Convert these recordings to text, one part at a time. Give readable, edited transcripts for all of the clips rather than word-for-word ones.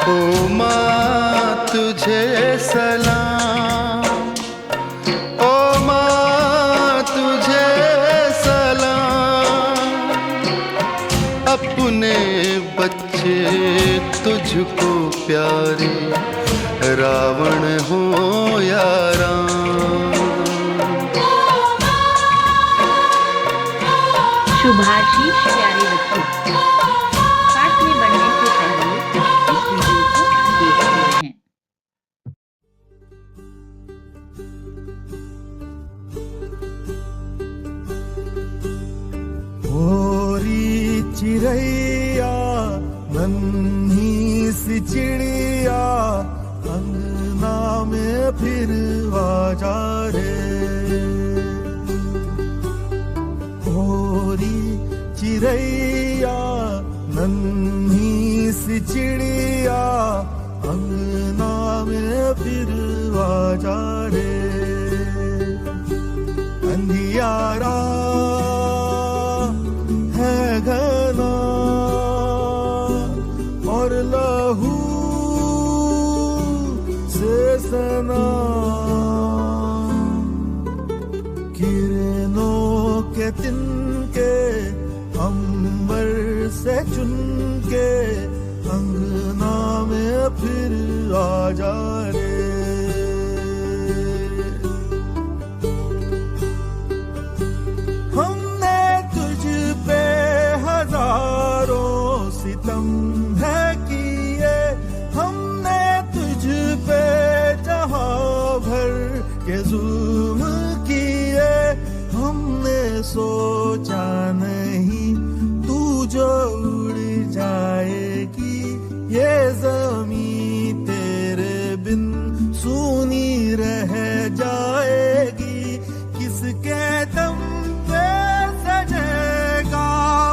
ओ माँ तुझे सलाम, ओ माँ तुझे सलाम। अपने बच्चे तुझको प्यारे, रावण हो या राम। शुभाशीष प्यारे बच्चों, पाठ में बढ़ने से पहले इस वीडियो को देखते हैं। होरी चिड़ैया नन्ही सी चिड़िया, अंगना में फिर आजा रे। होरी चिड़ैया नन्ही सी चिड़िया, अंगना में फिर आजा रे। अंधियारा है घना और लहू से सना, किरणों के तिनके अंबर से चुनके, अंगना में फिर आजा रे। हमने तुझ पे हजारों सितम है किए, हमने तुझ पे जहां भर के जुल्म किए। हमने सोचा नहीं तू जो उड़ जाएगी, ये ज़मीं तेरे बिन सूनी रह जाएगी। किसके दम पे सजेगा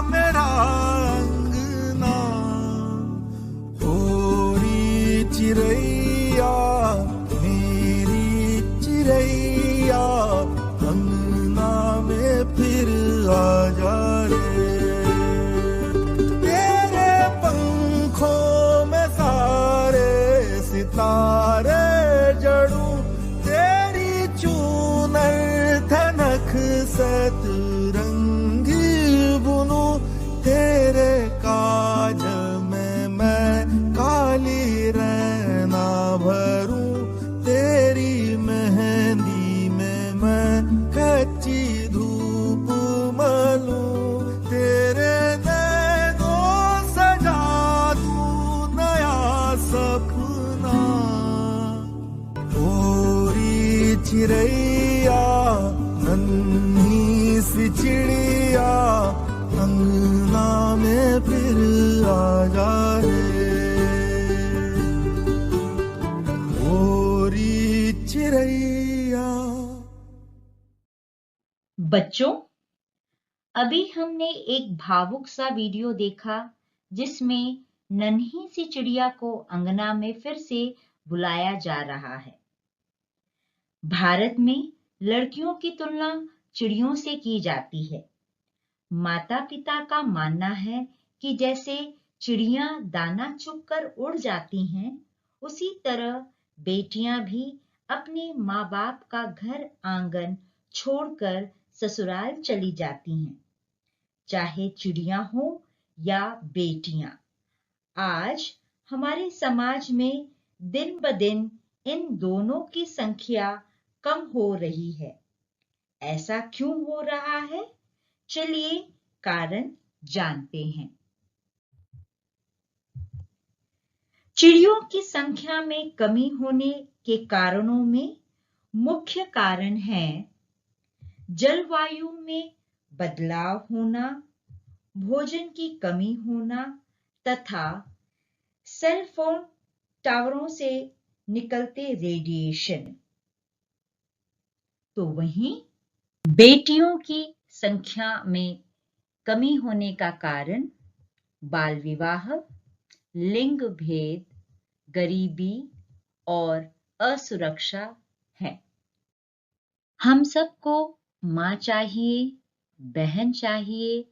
मेरा अंगना। होरी चिड़ैया मेरी चिड़ैया, अंगना में फिर आजा रे। तेरे पंखों में सारे सितारे जड़ूं, तेरी चूनर धनक सतरंगी बुनूं। तेरे काजल में मैं काली रैना भरूं, तेरी मेहंदी में मैं कच्ची धूप मलूं। तेरे नैनों सजा दूं नया सपना। होरी चिड़ैया नन्ही सी चिड़िया, अंगना में फिर आजा रे। होरी चिड़ैया। बच्चों, अभी हमने एक भावुक सा वीडियो देखा जिसमें नन्ही सी चिड़िया को अंगना में फिर से बुलाया जा रहा है। भारत में लड़कियों की तुलना चिड़ियों से की जाती है। माता पिता का मानना है कि जैसे चिड़ियां दाना चुगकर उड़ जाती हैं, उसी तरह बेटियां भी अपने माँ बाप का घर आंगन छोड़कर ससुराल चली जाती हैं, चाहे चिड़ियां हो या बेटियां। आज हमारे समाज में दिन ब दिन इन दोनों की संख्या कम हो रही है। ऐसा क्यों हो रहा है? चलिए कारण जानते हैं। चिड़ियों की संख्या में कमी होने के कारणों में मुख्य कारण है जलवायु में बदलाव होना, भोजन की कमी होना तथा सेल फोन टावरों से निकलते रेडिएशन। तो वहीं बेटियों की संख्या में कमी होने का कारण बाल विवाह, लिंग भेद, गरीबी और असुरक्षा है। हम सबको माँ चाहिए, बहन चाहिए,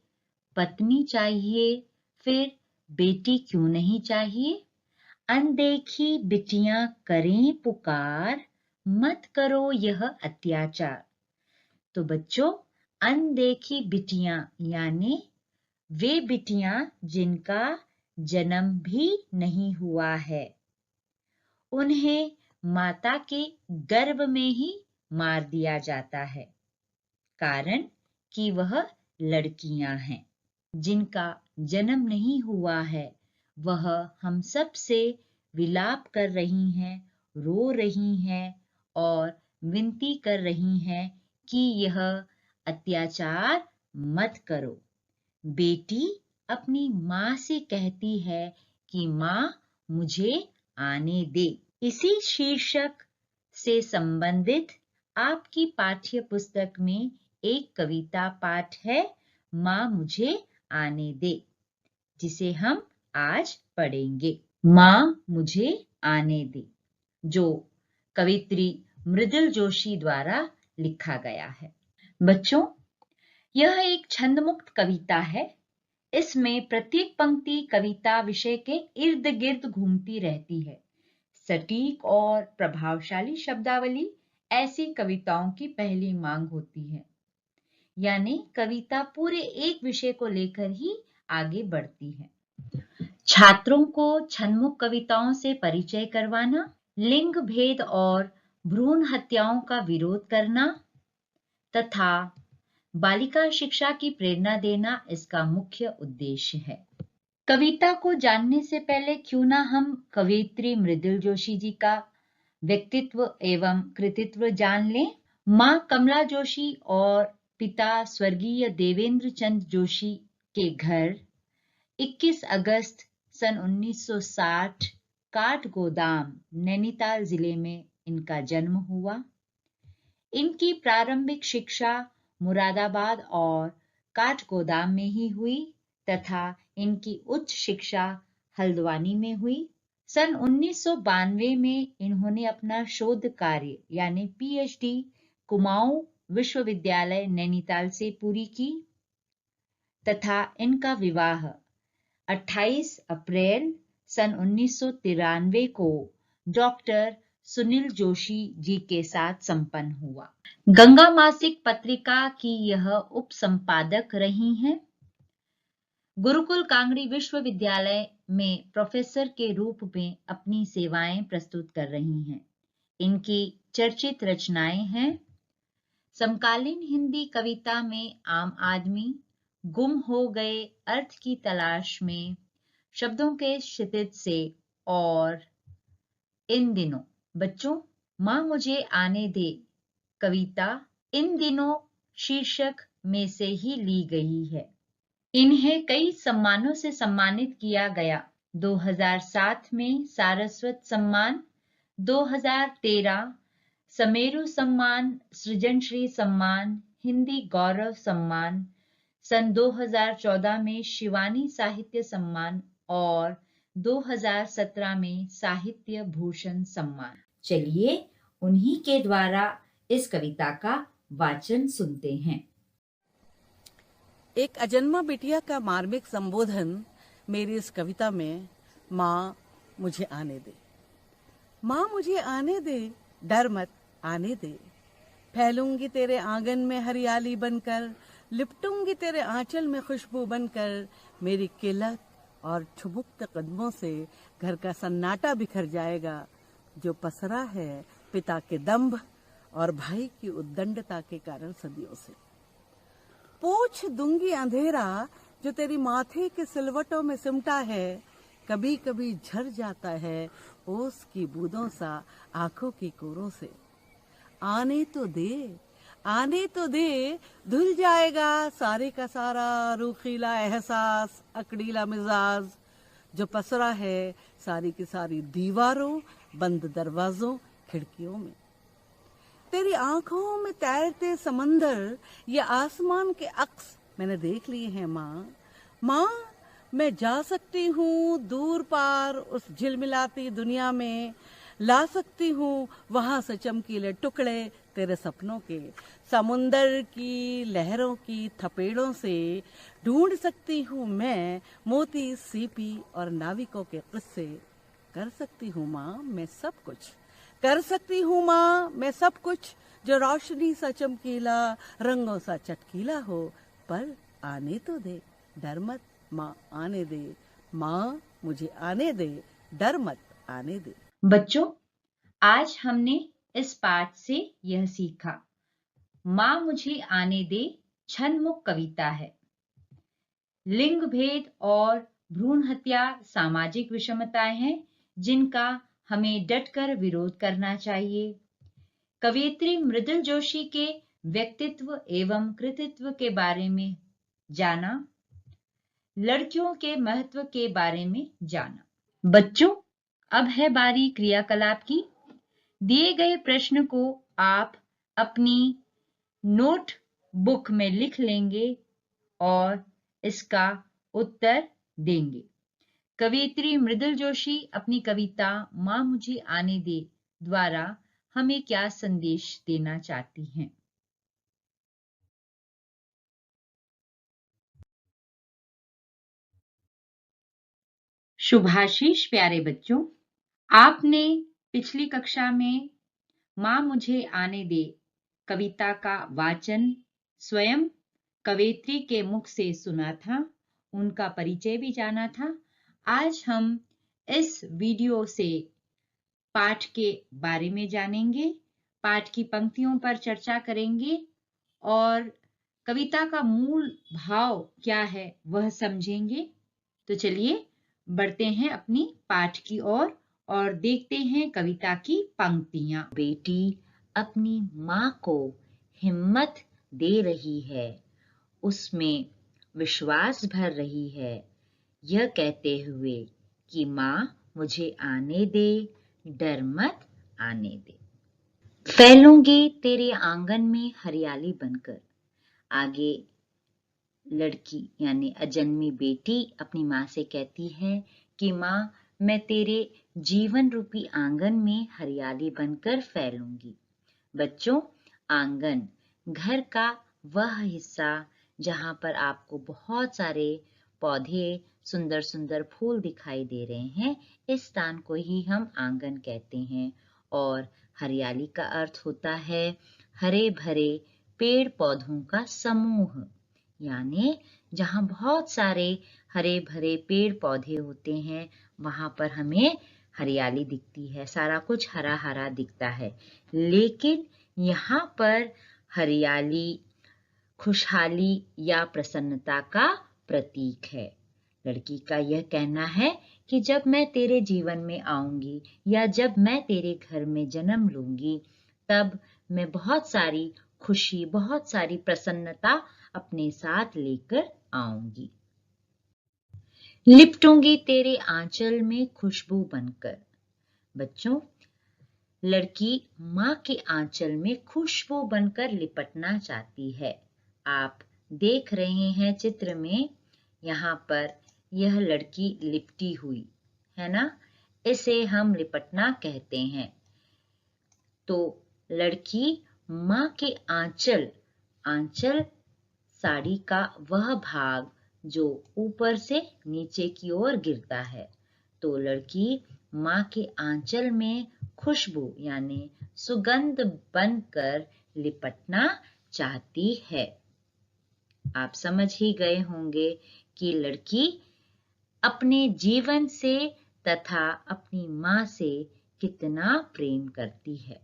पत्नी चाहिए, फिर बेटी क्यों नहीं चाहिए? अनदेखी बिटियां करें पुकार, मत करो यह अत्याचार। तो बच्चों, अनदेखी बिटियां यानी वे बिटियां जिनका जन्म भी नहीं हुआ है, उन्हें माता के गर्भ में ही मार दिया जाता है, कारण कि वह लड़कियां हैं। जिनका जन्म नहीं हुआ है वह हम सब से विलाप कर रही हैं, रो रही हैं और विनती कर रही हैं कि यह अत्याचार मत करो। बेटी अपनी माँ से कहती है कि माँ मुझे आने दे। इसी शीर्षक से संबंधित आपकी पाठ्य पुस्तक में एक कविता पाठ है, माँ मुझे आने दे, जिसे हम आज पढ़ेंगे। माँ मुझे आने दे, जो कवित्री मृदुल जोशी द्वारा लिखा गया है। बच्चों, यह एक छंदमुक्त कविता है। इसमें प्रत्येक पंक्ति कविता विषय के इर्द गिर्द घूमती रहती है। सटीक और प्रभावशाली शब्दावली ऐसी कविताओं की पहली मांग होती है, यानी कविता पूरे एक विषय को लेकर ही आगे बढ़ती है। छात्रों को छंदमुक्त कविताओं से परिचय करवाना, लिंग भेद और भ्रूण हत्याओं का विरोध करना तथा बालिका शिक्षा की प्रेरणा देना इसका मुख्य उद्देश्य है। कविता को जानने से पहले क्यों ना हम कवयित्री मृदुल जोशी जी का व्यक्तित्व एवं कृतित्व जान लें। माँ कमला जोशी और पिता स्वर्गीय देवेंद्र चंद जोशी के घर 21 अगस्त सन 1960 काठगोदाम नैनीताल जिले में इनका जन्म हुआ। इनकी प्रारंभिक शिक्षा मुरादाबाद और काठगोदाम में ही हुई तथा इनकी उच्च शिक्षा हल्द्वानी में हुई। सन 1992 में इन्होंने अपना शोध कार्य यानी पीएचडी कुमाऊं विश्वविद्यालय नैनीताल से पूरी की तथा इनका विवाह 28 अप्रैल सन 1993 को डॉक्टर सुनील जोशी जी के साथ संपन्न हुआ। गंगा मासिक पत्रिका की यह उप संपादक रही हैं। गुरुकुल कांगड़ी विश्वविद्यालय में प्रोफेसर के रूप में अपनी सेवाएं प्रस्तुत कर रही हैं। इनकी चर्चित रचनाएं हैं समकालीन हिंदी कविता में आम आदमी, गुम हो गए अर्थ की तलाश में, शब्दों के क्षितिज से और इन दिनों। बच्चों, माँ मुझे आने दे कविता इन दिनों शीर्षक में से ही ली गई है। इन्हें कई सम्मानों से सम्मानित किया गया। 2007 में सारस्वत सम्मान, 2013 समेरु सम्मान, सृजनश्री सम्मान, हिंदी गौरव सम्मान, सन 2014 में शिवानी साहित्य सम्मान और 2017 में साहित्य भूषण सम्मान। चलिए उन्हीं के द्वारा इस कविता का वाचन सुनते हैं। एक अजन्मा बिटिया का मार्मिक संबोधन मेरी इस कविता में माँ मुझे आने दे। माँ मुझे आने दे, डर मत आने दे, फैलूंगी तेरे आंगन में हरियाली बनकर, लिपटूंगी तेरे आंचल में खुशबू बनकर, मेरी किलत और ठुमुक्त कदमों से घर का सन्नाटा बिखर जाएगा जो पसरा है पिता के दंभ और भाई की उद्दंडता के कारण सदियों से। पोंछ दूंगी अंधेरा जो तेरी माथे के सिलवटों में सिमटा है, कभी कभी झर जाता है ओस की बूंदों सा आंखों की कोरों से। आने तो दे, आने तो दे, धुल जाएगा सारे का सारा रूखीला एहसास, अकड़ीला मिजाज जो पसरा है सारी की सारी दीवारों, बंद दरवाजों, खिड़कियों में। तेरी आंखों में तैरते समंदर ये आसमान के अक्स मैंने देख लिए हैं माँ। माँ मैं जा सकती हूँ दूर पार उस झिलमिलाती दुनिया में, ला सकती हूँ वहां से चमकीले टुकड़े तेरे सपनों के, समुंदर की लहरों की थपेड़ों से ढूंढ सकती हूँ मैं मोती, सीपी और नाविकों के किस्से। कर सकती हूँ माँ मैं सब कुछ, कर सकती हूँ माँ मैं सब कुछ, जो रोशनी सा चमकीला, रंगों सा चटकीला हो। पर आने तो दे, डर मत माँ, आने दे माँ, मुझे आने दे, डर मत आने दे। बच्चों, आज हमने इस पाठ से यह सीखा। माँ मुझे आने दे छन्मुख कविता है। लिंग भेद और भ्रूण हत्या सामाजिक विषमताएं हैं जिनका हमें डटकर विरोध करना चाहिए। कवयित्री मृदुल जोशी के व्यक्तित्व एवं कृतित्व के बारे में जाना, लड़कियों के महत्व के बारे में जाना। बच्चों, अब है बारी क्रियाकलाप की। दिए गए प्रश्न को आप अपनी नोट बुक में लिख लेंगे और इसका उत्तर देंगे। कवयित्री मृदुल जोशी अपनी कविता माँ मुझे आने दे द्वारा हमें क्या संदेश देना चाहती हैं? शुभाशीष प्यारे बच्चों, आपने पिछली कक्षा में माँ मुझे आने दे कविता का वाचन स्वयं कवयित्री के मुख से सुना था, उनका परिचय भी जाना था। आज हम इस वीडियो से पाठ के बारे में जानेंगे, पाठ की पंक्तियों पर चर्चा करेंगे और कविता का मूल भाव क्या है वह समझेंगे। तो चलिए बढ़ते हैं अपनी पाठ की ओर और देखते हैं कविता की पंक्तियां। बेटी अपनी माँ को हिम्मत दे रही है, उसमें विश्वास भर रही है, यह कहते हुए कि माँ मुझे आने दे, डर मत आने दे। फैलूंगी तेरे आंगन में हरियाली बनकर। आगे लड़की यानी अजन्मी बेटी अपनी माँ से कहती है कि माँ मैं तेरे जीवन रूपी आंगन में हरियाली बनकर फैलूंगी। बच्चों, आंगन घर का वह हिस्सा जहाँ पर आपको बहुत सारे पौधे, सुंदर सुंदर फूल दिखाई दे रहे हैं, इस स्थान को ही हम आंगन कहते हैं। और हरियाली का अर्थ होता है हरे भरे पेड़ पौधों का समूह, यानी जहाँ बहुत सारे हरे भरे पेड़ पौधे होते हैं वहां पर हमें हरियाली दिखती है, सारा कुछ हरा हरा दिखता है। लेकिन यहाँ पर हरियाली खुशहाली या प्रसन्नता का प्रतीक है। लड़की का यह कहना है कि जब मैं तेरे जीवन में आऊंगी या जब मैं तेरे घर में जन्म लूंगी, तब मैं बहुत सारी खुशी, बहुत सारी प्रसन्नता अपने साथ लेकर आऊंगी। लिपटूंगी तेरे आंचल में खुशबू बनकर। बच्चों, लड़की माँ के आंचल में खुशबू बनकर लिपटना चाहती है। आप देख रहे हैं चित्र में, यहाँ पर यह लड़की लिपटी हुई है ना, इसे हम लिपटना कहते हैं। तो लड़की माँ के आंचल, आंचल साड़ी का वह भाग जो ऊपर से नीचे की ओर गिरता है, तो लड़की माँ के आंचल में खुशबू यानी सुगंध बनकर लिपटना चाहती है। आप समझ ही गए होंगे कि लड़की अपने जीवन से तथा अपनी माँ से कितना प्रेम करती है।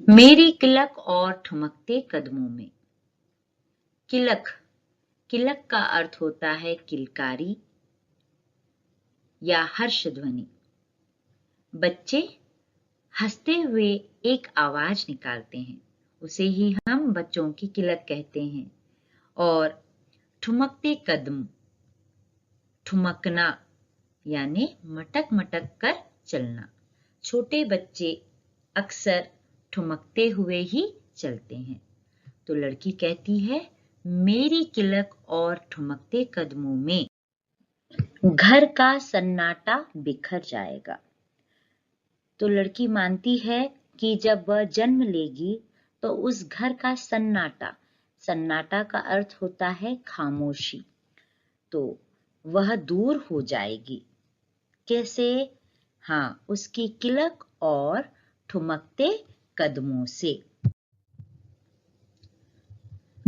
मेरी किलक और ठुमकते कदमों में। किलक, किलक का अर्थ होता है किलकारी या हर्ष ध्वनि। बच्चे हंसते हुए एक आवाज निकालते हैं, उसे ही हम बच्चों की किलक कहते हैं। और ठुमकते कदम, ठुमकना यानी मटक मटक कर चलना। छोटे बच्चे अक्सर ठुमकते हुए ही चलते हैं। तो लड़की कहती है मेरी किलक और ठुमकते कदमों में घर का सन्नाटा बिखर जाएगा। तो लड़की मानती है कि जब वह जन्म लेगी तो उस घर का सन्नाटा, सन्नाटा का अर्थ होता है खामोशी, तो वह दूर हो जाएगी। कैसे? हाँ, उसकी किलक और ठुमकते कदमों से।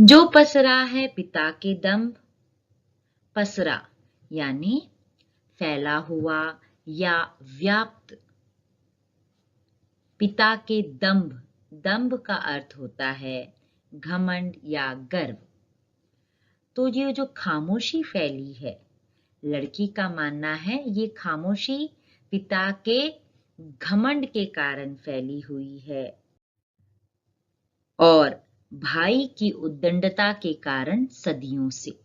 जो पसरा है पिता के दंभ, पसरा यानी फैला हुआ या व्याप्त। पिता के दंभ, दंभ का अर्थ होता है घमंड या गर्व। तो ये जो खामोशी फैली है, लड़की का मानना है ये खामोशी पिता के घमंड के कारण फैली हुई है और भाई की उद्दंडता के कारण सदियों से।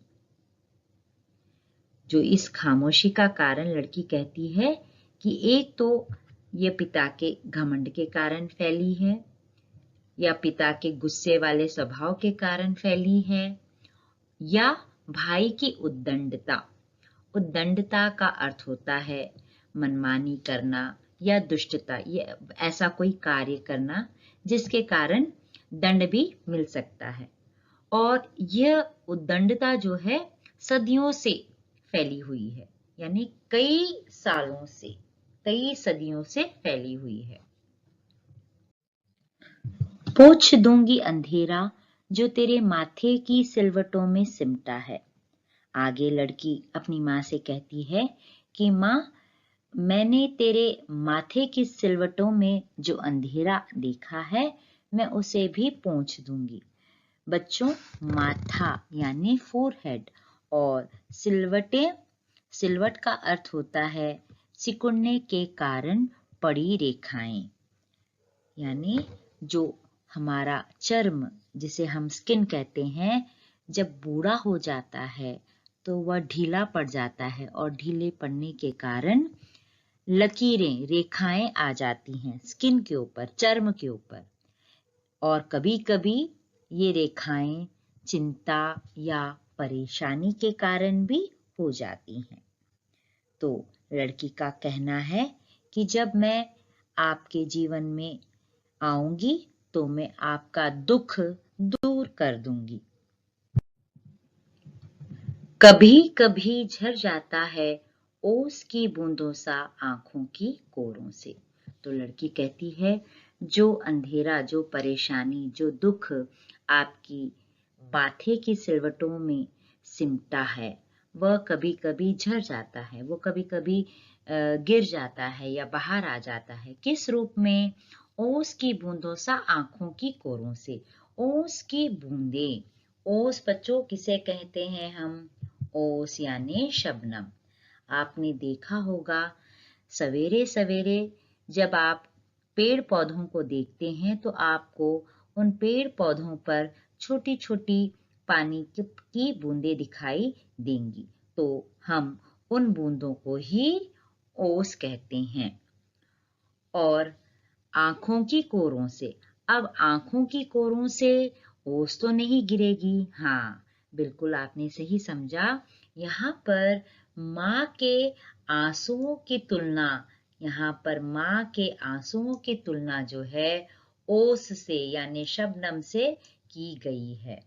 जो इस खामोशी का कारण लड़की कहती है कि एक तो ये पिता के घमंड के कारण फैली है या पिता के गुस्से वाले स्वभाव के कारण फैली है या भाई की उद्दंडता। उद्दंडता का अर्थ होता है मनमानी करना या दुष्टता, ये ऐसा कोई कार्य करना जिसके कारण दंड भी मिल सकता है। और यह उद्दंडता जो है सदियों से फैली हुई है, यानी कई सालों से, कई सदियों से फैली हुई है। पोंछ दूंगी अंधेरा जो तेरे माथे की सिलवटों में सिमटा है। आगे लड़की अपनी माँ से कहती है कि माँ, मैंने तेरे माथे की सिलवटों में जो अंधेरा देखा है मैं उसे भी पोंछ दूंगी। बच्चों, माथा यानी फोरहेड और सिलवटें, सिलवट का अर्थ होता है सिकुड़ने के कारण पड़ी रेखाएं, यानी जो हमारा चर्म जिसे हम स्किन कहते हैं, जब बूढ़ा हो जाता है तो वह ढीला पड़ जाता है और ढीले पड़ने के कारण लकीरें, रेखाएं आ जाती हैं स्किन के ऊपर, चर्म के ऊपर। और कभी-कभी ये रेखाएं चिंता या परेशानी के कारण भी हो जाती हैं। तो लड़की का कहना है कि जब मैं आपके जीवन में आऊंगी तो मैं आपका दुख दूर कर दूंगी। कभी कभी झर जाता है ओस की बूंदों सा आंखों की कोरों से। तो लड़की कहती है जो अंधेरा, जो परेशानी, जो दुख आपकी माथे की सिलवटों में सिमटा है वह कभी कभी झर जाता है, वो कभी कभी गिर जाता है या बाहर आ जाता है। किस रूप में? ओस की बूंदों सा आंखों की कोरों से। ओस की बूंदे, ओस बच्चों किसे कहते हैं हम? ओस यानी शबनम। आपने देखा होगा सवेरे सवेरे जब आप पेड़ पौधों को देखते हैं तो आपको उन पेड़ पौधों पर छोटी छोटी पानी की बूंदें दिखाई देंगी। तो हम उन बूंदों को ही ओस कहते हैं। और आंखों की कोरों से, अब आंखों की कोरों से ओस तो नहीं गिरेगी। हाँ, बिल्कुल आपने सही समझा। यहाँ पर माँ के आंसुओं की तुलना, यहाँ पर माँ के आंसुओं की तुलना जो है ओस से यानी शबनम से की गई है।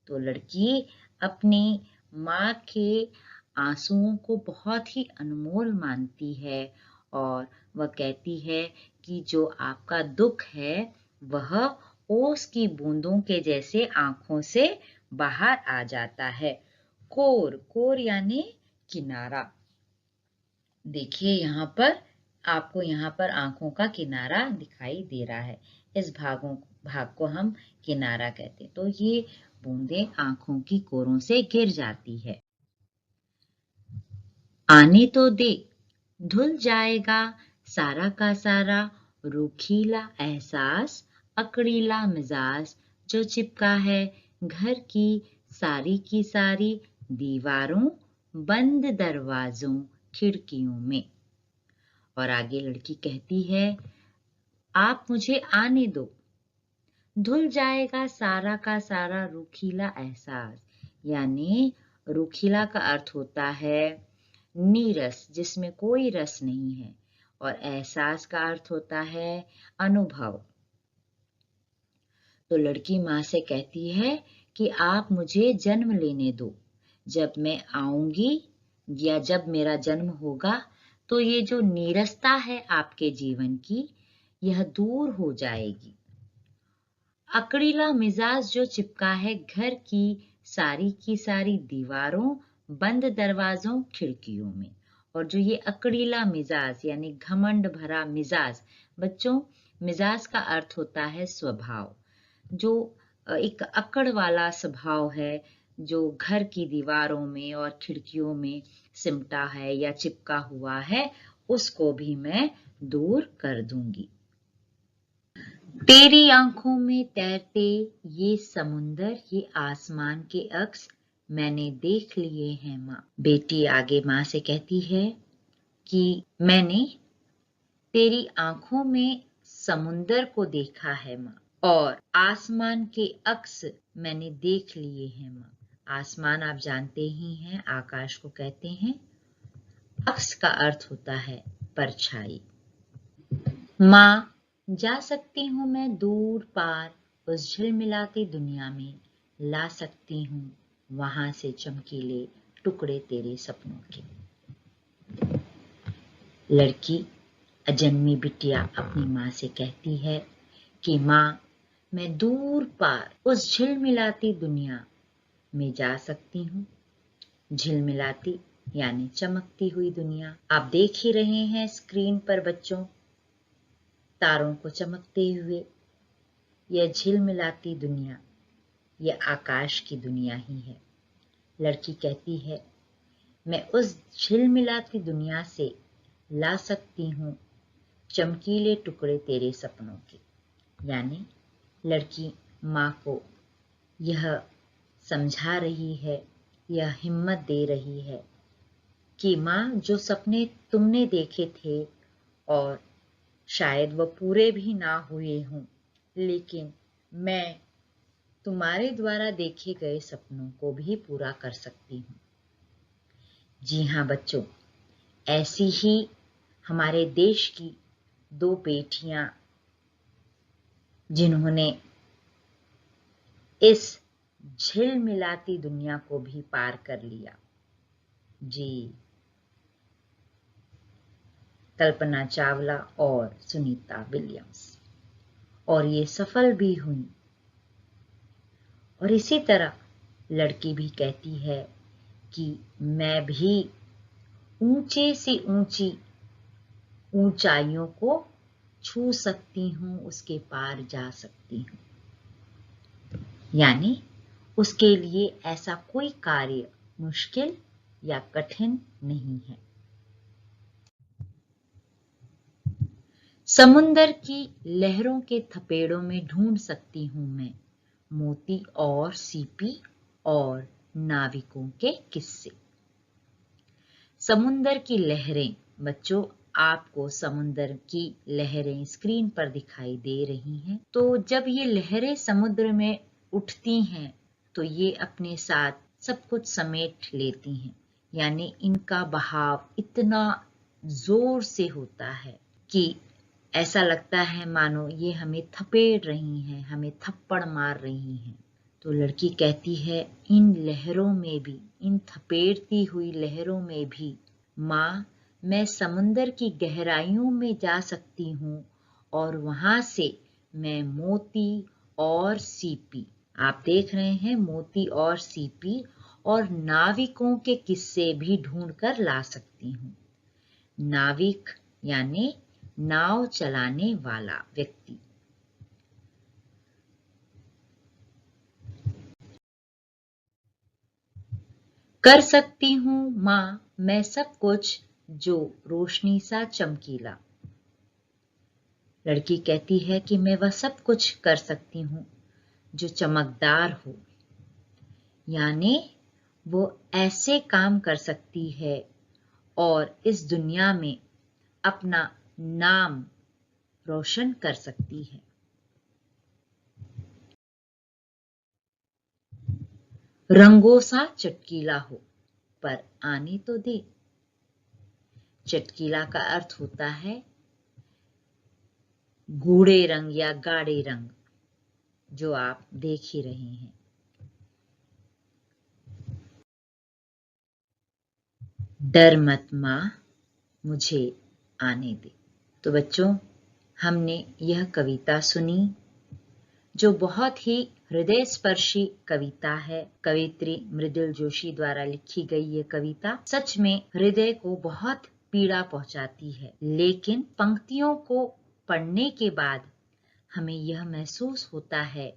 तो लड़की अपनी माँ के आंसुओं को बहुत ही अनमोल मानती है और वह कहती है कि जो आपका दुख है वह ओस की बूंदों के जैसे आंखों से बाहर आ जाता है। कोर, कोर यानी किनारा। देखिए यहाँ पर आपको यहाँ पर आंखों का किनारा दिखाई दे रहा है। इस भाग को हम किनारा कहते हैं। तो ये बूंदें आंखों की कोरों से गिर जाती है। आने तो दे, धुल जाएगा सारा का सारा रूखीला एहसास, अकड़ीला मिजाज जो चिपका है घर की सारी दीवारों, बंद दरवाजों, खिड़कियों में। और आगे लड़की कहती है आप मुझे आने दो, धुल जाएगा सारा का सारा रूखीला एहसास, यानी रूखीला का अर्थ होता है नीरस, जिसमें कोई रस नहीं है, और एहसास का अर्थ होता है अनुभव। तो लड़की माँ से कहती है कि आप मुझे जन्म लेने दो, जब मैं आऊंगी या जब मेरा जन्म होगा तो ये जो नीरसता है आपके जीवन की, यह दूर हो जाएगी। अकड़ीला मिजाज जो चिपका है घर की सारी दीवारों, बंद दरवाजों, खिड़कियों में, और जो ये अकड़ीला मिजाज यानी घमंड भरा मिजाज, बच्चों मिजाज का अर्थ होता है स्वभाव, जो एक अकड़ वाला स्वभाव है, जो घर की दीवारों में और खिड़कियों में सिमटा है या चिपका हुआ है, उसको भी मैं दूर कर दूंगी। तेरी आंखों में तैरते ये समुंदर, ये आसमान के अक्स मैंने देख लिए हैं माँ। बेटी आगे माँ से कहती है कि मैंने तेरी आंखों में समुंदर को देखा है माँ, और आसमान के अक्स मैंने देख लिए हैं माँ। आसमान आप जानते ही हैं, आकाश को कहते हैं। अक्स का अर्थ होता है परछाई। माँ, जा सकती हूँ मैं दूर पार उस झिलमिलाती दुनिया में, ला सकती हूँ वहां से चमकीले टुकड़े तेरे सपनों के। लड़की अजन्मी बिटिया अपनी माँ से कहती है कि माँ, मैं दूर पार उस झिलमिलाती दुनिया में जा सकती हूँ। झिलमिलाती यानी चमकती हुई दुनिया। आप देख ही रहे हैं स्क्रीन पर बच्चों, तारों को चमकते हुए। यह झिलमिलाती दुनिया, यह आकाश की दुनिया ही है। लड़की कहती है, मैं उस झिलमिलाती दुनिया से ला सकती हूँ चमकीले टुकड़े तेरे सपनों के। यानी लड़की माँ को यह समझा रही है, यह हिम्मत दे रही है कि माँ, जो सपने तुमने देखे थे और शायद वह पूरे भी ना हुए हों, लेकिन मैं तुम्हारे द्वारा देखे गए सपनों को भी पूरा कर सकती हूँ। जी हाँ बच्चों, ऐसी ही हमारे देश की दो बेटियां जिन्होंने इस झिलमिलाती दुनिया को भी पार कर लिया। जी, कल्पना चावला और सुनीता विलियम्स, और ये सफल भी हुई। और इसी तरह लड़की भी कहती है कि मैं भी ऊंचे से ऊंची ऊंचाइयों को छू सकती हूँ, उसके पार जा सकती हूँ। यानी उसके लिए ऐसा कोई कार्य मुश्किल या कठिन नहीं है। समुंदर की लहरों के थपेड़ों में ढूंढ सकती हूँ मैं मोती और सीपी और नाविकों के किस्से। समुंदर की लहरें, बच्चों आपको समुंदर की लहरें स्क्रीन पर दिखाई दे रही हैं। तो जब ये लहरें समुद्र में उठती हैं तो ये अपने साथ सब कुछ समेट लेती हैं, यानी इनका बहाव इतना जोर से होता है कि ऐसा लगता है मानो ये हमें थपेड़ रही हैं, हमें थप्पड़ मार रही हैं। तो लड़की कहती है, इन लहरों में भी, इन थपेड़ती हुई लहरों में भी माँ, मैं समुंदर की गहराइयों में जा सकती हूँ और वहां से मैं मोती और सीपी, आप देख रहे हैं मोती और सीपी और नाविकों के किस्से भी ढूंढकर ला सकती हूँ। नाविक यानी नाव चलाने वाला व्यक्ति। कर सकती हूँ माँ मैं सब कुछ जो रोशनी सा चमकीला। लड़की कहती है कि मैं वह सब कुछ कर सकती हूँ जो चमकदार हो, यानी वो ऐसे काम कर सकती है और इस दुनिया में अपना नाम रोशन कर सकती है। रंगों सा चटकीला हो, पर आने तो दे। चटकीला का अर्थ होता है गूढ़े रंग या गाढ़े रंग, जो आप देख ही रहे हैं। डर मत माँ, मुझे आने दे। तो बच्चों, हमने यह कविता सुनी जो बहुत ही हृदय स्पर्शी कविता है। कवित्री मृदुल जोशी द्वारा लिखी गई ये कविता सच में हृदय को बहुत पीड़ा पहुंचाती है, लेकिन पंक्तियों को पढ़ने के बाद हमें यह महसूस होता है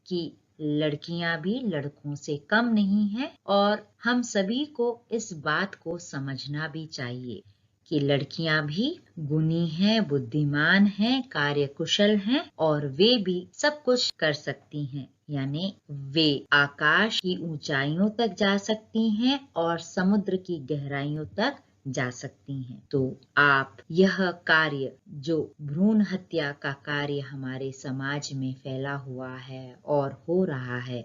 कि लड़कियां भी लड़कों से कम नहीं हैं और हम सभी को इस बात को समझना भी चाहिए कि लड़कियां भी गुणी हैं, बुद्धिमान हैं, कार्यकुशल हैं और वे भी सब कुछ कर सकती हैं। यानी वे आकाश की ऊंचाइयों तक जा सकती हैं और समुद्र की गहराइयों तक जा सकती हैं। तो आप यह कार्य, जो भ्रूण हत्या का कार्य हमारे समाज में फैला हुआ है और हो रहा है,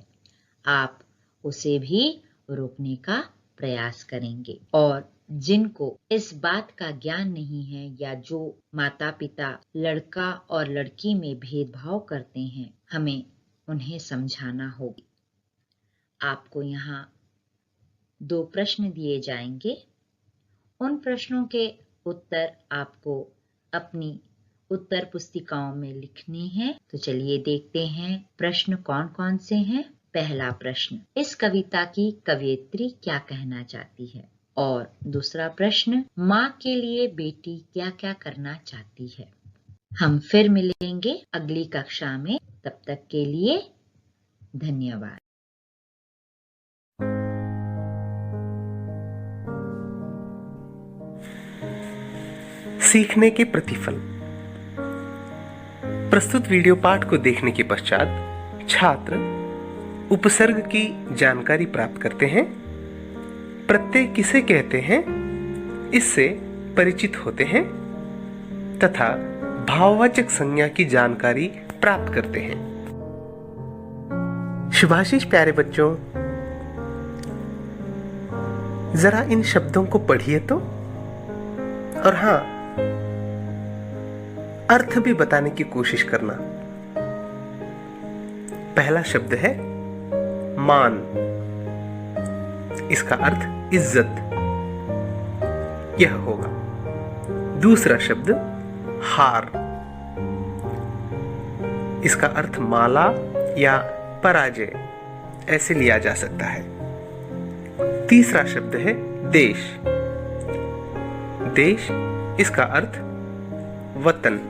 आप उसे भी रोकने का प्रयास करेंगे। और जिनको इस बात का ज्ञान नहीं है या जो माता पिता लड़का और लड़की में भेदभाव करते हैं, हमें उन्हें समझाना होगा। आपको यहाँ 2 प्रश्न दिए जाएंगे। उन प्रश्नों के उत्तर आपको अपनी उत्तर पुस्तिकाओं में लिखने हैं। तो चलिए देखते हैं प्रश्न कौन कौन से हैं। पहला प्रश्न, इस कविता की कवयित्री क्या कहना चाहती है? और दूसरा प्रश्न, माँ के लिए बेटी क्या क्या करना चाहती है? हम फिर मिलेंगे अगली कक्षा में। तब तक के लिए धन्यवाद। सीखने के प्रतिफल। प्रस्तुत वीडियो पाठ को देखने के पश्चात छात्र उपसर्ग की जानकारी प्राप्त करते हैं, प्रत्यय किसे कहते हैं इससे परिचित होते हैं तथा भाववाचक संज्ञा की जानकारी प्राप्त करते हैं। शुभाशीष प्यारे बच्चों, जरा इन शब्दों को पढ़िए तो, और हाँ, अर्थ भी बताने की कोशिश करना। पहला शब्द है मान। इसका अर्थ इज्जत यह होगा। दूसरा शब्द हार। इसका अर्थ माला या पराजय ऐसे लिया जा सकता है। तीसरा शब्द है देश। देश, इसका अर्थ वतन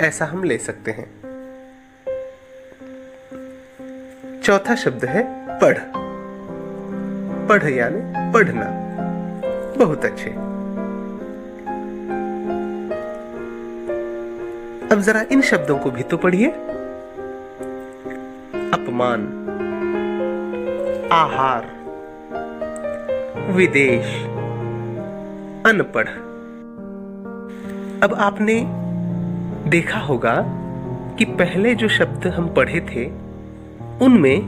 ऐसा हम ले सकते हैं। चौथा शब्द है पढ़। पढ़ यानी पढ़ना। बहुत अच्छे। अब जरा इन शब्दों को भी तो पढ़िए। अपमान, आहार, विदेश, अनपढ़। अब आपने देखा होगा कि पहले जो शब्द हम पढ़े थे उनमें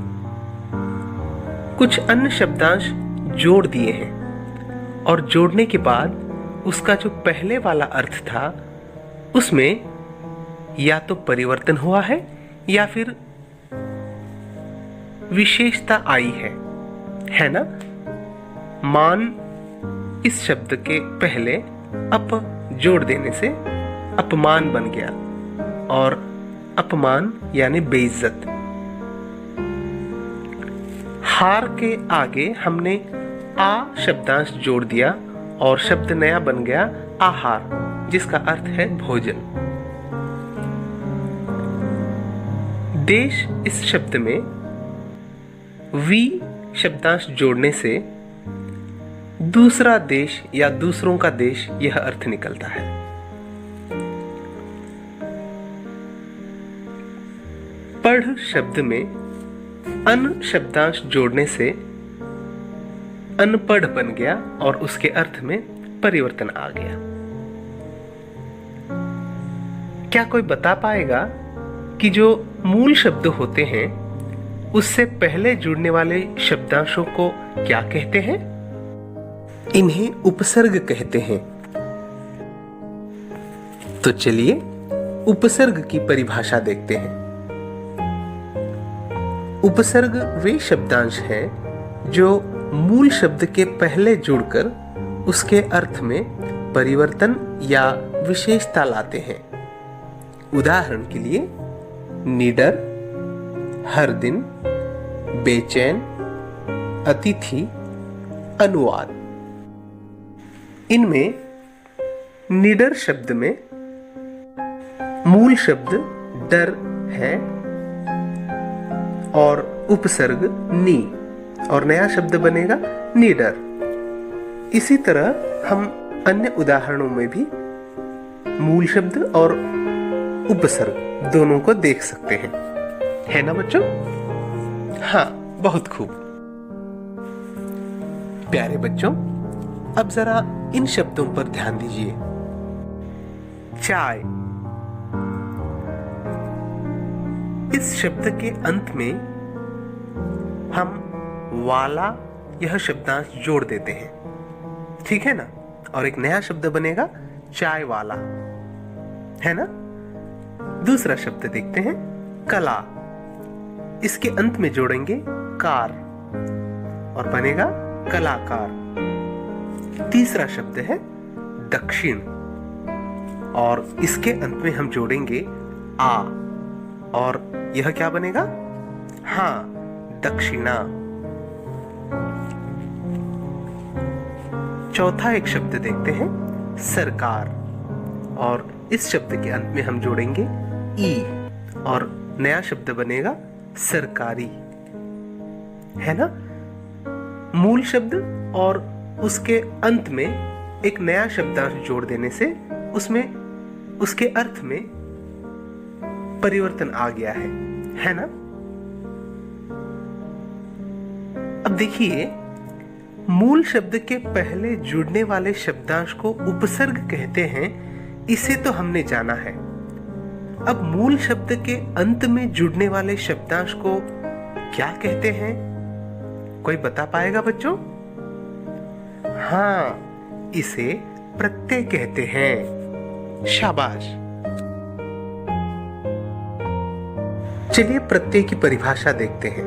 कुछ अन्य शब्दांश जोड़ दिए हैं और जोड़ने के बाद उसका जो पहले वाला अर्थ था उसमें या तो परिवर्तन हुआ है या फिर विशेषता आई है ना? मान इस शब्द के पहले अप जोड़ देने से अपमान बन गया और अपमान यानी बेइज्जत। हार के आगे हमने आ शब्दांश जोड़ दिया और शब्द नया बन गया आहार, जिसका अर्थ है भोजन। देश इस शब्द में वी शब्दांश जोड़ने से दूसरा देश या दूसरों का देश यह अर्थ निकलता है। पढ़ शब्द में अन शब्दांश जोड़ने से अनपढ़ बन गया और उसके अर्थ में परिवर्तन आ गया। क्या कोई बता पाएगा कि जो मूल शब्द होते हैं उससे पहले जुड़ने वाले शब्दांशों को क्या कहते हैं? इन्हें उपसर्ग कहते हैं। तो चलिए उपसर्ग की परिभाषा देखते हैं। उपसर्ग वे शब्दांश हैं जो मूल शब्द के पहले जुड़कर उसके अर्थ में परिवर्तन या विशेषता लाते हैं। उदाहरण के लिए निडर, हर दिन, बेचैन, अतिथि, अनुवाद। इनमें निडर शब्द में मूल शब्द डर है और उपसर्ग नी, और नया शब्द बनेगा निडर। इसी तरह हम अन्य उदाहरणों में भी मूल शब्द और उपसर्ग दोनों को देख सकते हैं, है ना बच्चों? हाँ, बहुत खूब। प्यारे बच्चों, अब जरा इन शब्दों पर ध्यान दीजिए। चाय, इस शब्द के अंत में हम वाला यह शब्दांश जोड़ देते हैं, ठीक है ना? और एक नया शब्द बनेगा चाय वाला, है ना? दूसरा शब्द देखते हैं, कला। इसके अंत में जोड़ेंगे कार और बनेगा कलाकार। तीसरा शब्द है दक्षिण और इसके अंत में हम जोड़ेंगे आ, और यह क्या बनेगा? हाँ, दक्षिणा। चौथा एक शब्द देखते हैं, सरकार, और इस शब्द के अंत में हम जोड़ेंगे ई और नया शब्द बनेगा सरकारी, है ना? मूल शब्द और उसके अंत में एक नया शब्दांश जोड़ देने से उसमें उसके अर्थ में परिवर्तन आ गया है ना? अब देखिए, मूल शब्द के पहले जुड़ने वाले शब्दांश को उपसर्ग कहते हैं, इसे तो हमने जाना है। अब मूल शब्द के अंत में जुड़ने वाले शब्दांश को क्या कहते हैं? कोई बता पाएगा बच्चों? हाँ, इसे प्रत्यय कहते हैं। शाबाश। चलिए प्रत्यय की परिभाषा देखते हैं।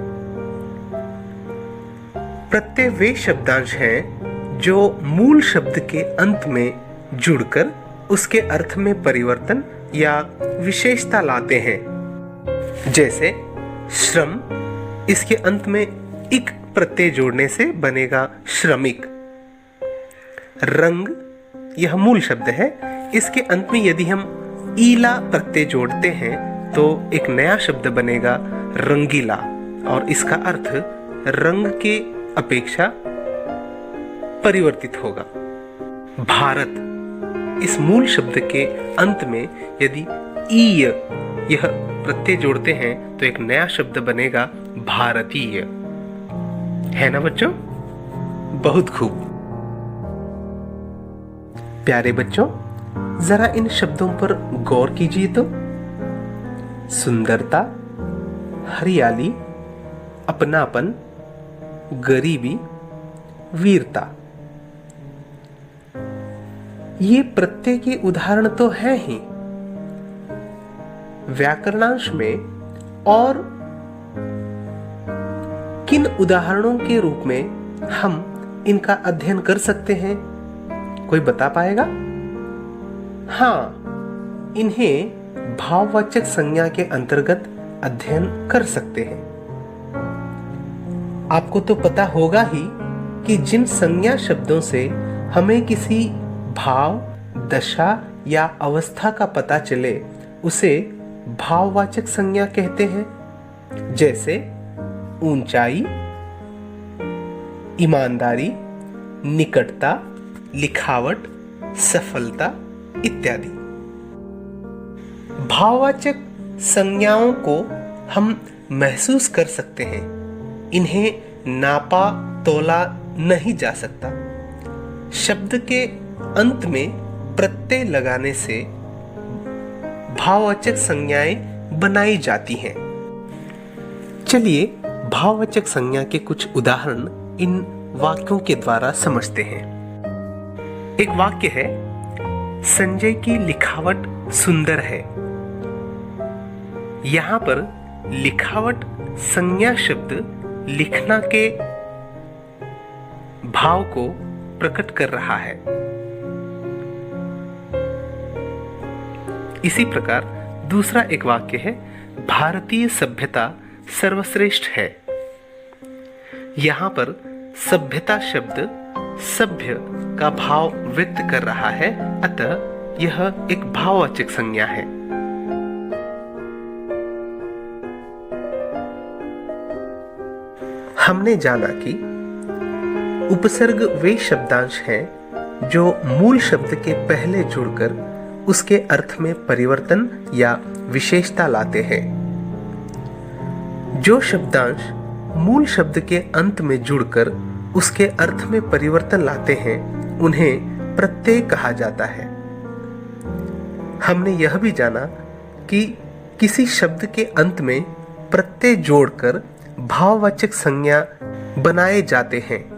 प्रत्यय वे शब्दांश हैं जो मूल शब्द के अंत में जुड़कर उसके अर्थ में परिवर्तन या विशेषता लाते हैं। जैसे श्रम, इसके अंत में इक प्रत्यय जोड़ने से बनेगा श्रमिक। रंग, यह मूल शब्द है, इसके अंत में यदि हम ईला प्रत्यय जोड़ते हैं तो एक नया शब्द बनेगा रंगीला, और इसका अर्थ रंग के अपेक्षा परिवर्तित होगा। भारत, इस मूल शब्द के अंत में यदि ईय यह प्रत्यय जोड़ते हैं तो एक नया शब्द बनेगा भारतीय, है ना बच्चों? बहुत खूब। प्यारे बच्चों, जरा इन शब्दों पर गौर कीजिए तो। सुंदरता, हरियाली, अपनापन, गरीबी, वीरता, ये प्रत्यय के उदाहरण तो हैं ही। व्याकरणांश में और किन उदाहरणों के रूप में हम इनका अध्ययन कर सकते हैं? कोई बता पाएगा? हाँ, इन्हें भाववाचक संज्ञा के अंतर्गत अध्ययन कर सकते हैं। आपको तो पता होगा ही कि जिन संज्ञा शब्दों से हमें किसी भाव, दशा या अवस्था का पता चले उसे भाववाचक संज्ञा कहते हैं। जैसे ऊंचाई, ईमानदारी, निकटता, लिखावट, सफलता इत्यादि। भाववाचक संज्ञाओं को हम महसूस कर सकते हैं, इन्हें नापा तोला नहीं जा सकता। शब्द के अंत में प्रत्यय लगाने से भाववाचक संज्ञाएं बनाई जाती हैं। चलिए भाववाचक संज्ञा के कुछ उदाहरण इन वाक्यों के द्वारा समझते हैं। एक वाक्य है, संजय की लिखावट सुंदर है। यहां पर लिखावट संज्ञा शब्द लिखना के भाव को प्रकट कर रहा है। इसी प्रकार दूसरा एक वाक्य है, भारतीय सभ्यता सर्वश्रेष्ठ है। यहाँ पर सभ्यता शब्द सभ्य का भाव व्यक्त कर रहा है, अतः यह एक भाववाचक संज्ञा है। हमने जाना कि उपसर्ग वे शब्दांश हैं जो मूल शब्द के पहले जुड़कर उसके अर्थ में परिवर्तन या विशेषता लाते हैं। जो शब्दांश मूल शब्द के अंत में जुड़कर उसके अर्थ में परिवर्तन लाते हैं उन्हें प्रत्यय कहा जाता है। हमने यह भी जाना कि किसी शब्द के अंत में प्रत्यय जोड़कर भाववाचक संज्ञा बनाए जाते हैं।